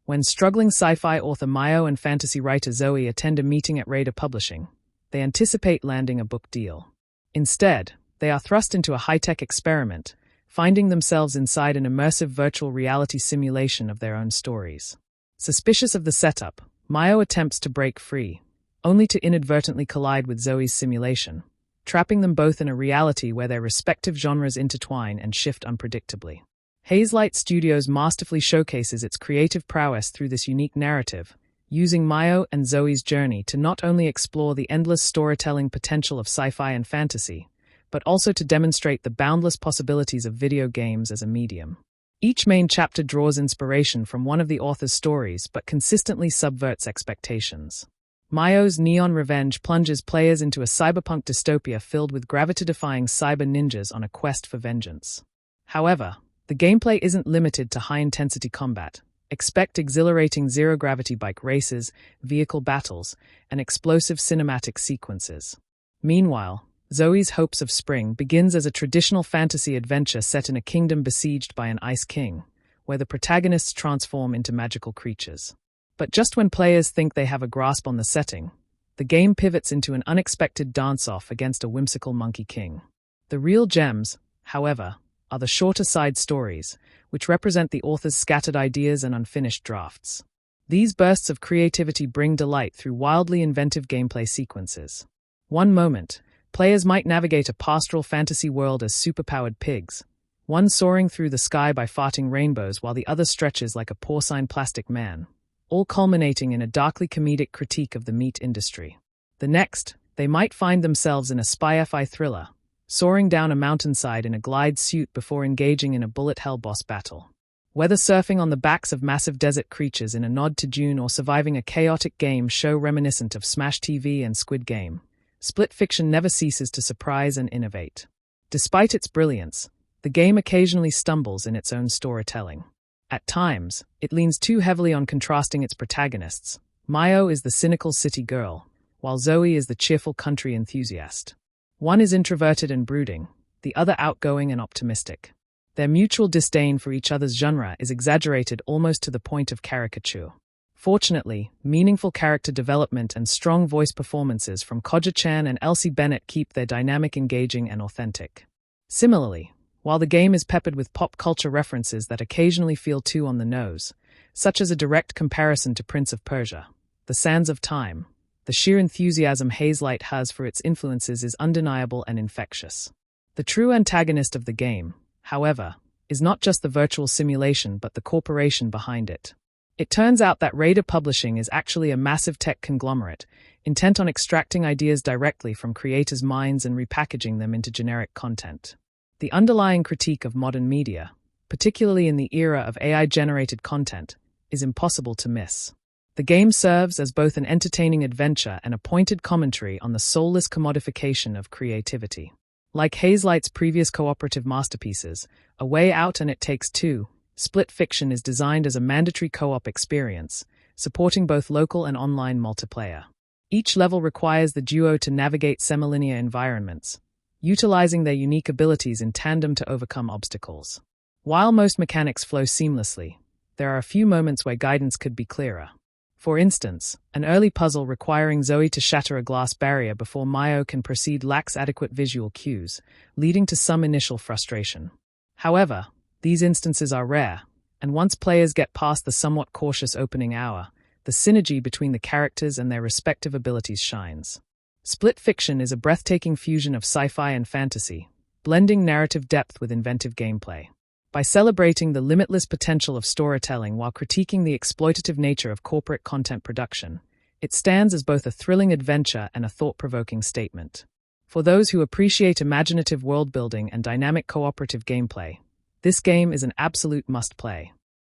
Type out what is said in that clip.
When struggling sci-fi author Mayo and fantasy writer Zoe attend a meeting at Raider Publishing, they anticipate landing a book deal. Instead, they are thrust into a high-tech experiment, finding themselves inside an immersive virtual reality simulation of their own stories. Suspicious of the setup, Mayo attempts to break free, only to inadvertently collide with Zoe's simulation, trapping them both in a reality where their respective genres intertwine and shift unpredictably. Hazelight Studios masterfully showcases its creative prowess through this unique narrative, using Mayo and Zoe's journey to not only explore the endless storytelling potential of sci-fi and fantasy, but also to demonstrate the boundless possibilities of video games as a medium. Each main chapter draws inspiration from one of the author's stories but consistently subverts expectations. Mayo's Neon Revenge plunges players into a cyberpunk dystopia filled with gravity-defying cyber ninjas on a quest for vengeance. However, the gameplay isn't limited to high-intensity combat. Expect exhilarating zero-gravity bike races, vehicle battles, and explosive cinematic sequences. Meanwhile, Zoe's Hopes of Spring begins as a traditional fantasy adventure set in a kingdom besieged by an ice king, where the protagonists transform into magical creatures. But just when players think they have a grasp on the setting, the game pivots into an unexpected dance-off against a whimsical monkey king. The real gems, however, are the shorter side stories, which represent the author's scattered ideas and unfinished drafts. These bursts of creativity bring delight through wildly inventive gameplay sequences. One moment, players might navigate a pastoral fantasy world as superpowered pigs, one soaring through the sky by farting rainbows while the other stretches like a porcine plastic man, all culminating in a darkly comedic critique of the meat industry. The next, they might find themselves in a spy-fi thriller, soaring down a mountainside in a glide suit before engaging in a bullet-hell boss battle. Whether surfing on the backs of massive desert creatures in a nod to Dune or surviving a chaotic game show reminiscent of Smash TV and Squid Game, Split Fiction never ceases to surprise and innovate. Despite its brilliance, the game occasionally stumbles in its own storytelling. At times, it leans too heavily on contrasting its protagonists. Mayo is the cynical city girl, while Zoe is the cheerful country enthusiast. One is introverted and brooding, the other outgoing and optimistic. Their mutual disdain for each other's genre is exaggerated almost to the point of caricature. Fortunately, meaningful character development and strong voice performances from Koja Chan and Elsie Bennett keep their dynamic engaging and authentic. Similarly, while the game is peppered with pop culture references that occasionally feel too on the nose, such as a direct comparison to Prince of Persia, The Sands of Time, the sheer enthusiasm Hazelight has for its influences is undeniable and infectious. The true antagonist of the game, however, is not just the virtual simulation but the corporation behind it. It turns out that Raider Publishing is actually a massive tech conglomerate, intent on extracting ideas directly from creators' minds and repackaging them into generic content. The underlying critique of modern media, particularly in the era of AI-generated content, is impossible to miss. The game serves as both an entertaining adventure and a pointed commentary on the soulless commodification of creativity. Like Hazelight's previous cooperative masterpieces, A Way Out and It Takes Two, Split Fiction is designed as a mandatory co-op experience, supporting both local and online multiplayer. Each level requires the duo to navigate semilinear environments, utilizing their unique abilities in tandem to overcome obstacles. While most mechanics flow seamlessly, there are a few moments where guidance could be clearer. For instance, an early puzzle requiring Zoe to shatter a glass barrier before Mayo can proceed lacks adequate visual cues, leading to some initial frustration. However, these instances are rare, and once players get past the somewhat cautious opening hour, the synergy between the characters and their respective abilities shines. Split Fiction is a breathtaking fusion of sci-fi and fantasy, blending narrative depth with inventive gameplay. By celebrating the limitless potential of storytelling while critiquing the exploitative nature of corporate content production, it stands as both a thrilling adventure and a thought-provoking statement. For those who appreciate imaginative world-building and dynamic cooperative gameplay, this game is an absolute must-play.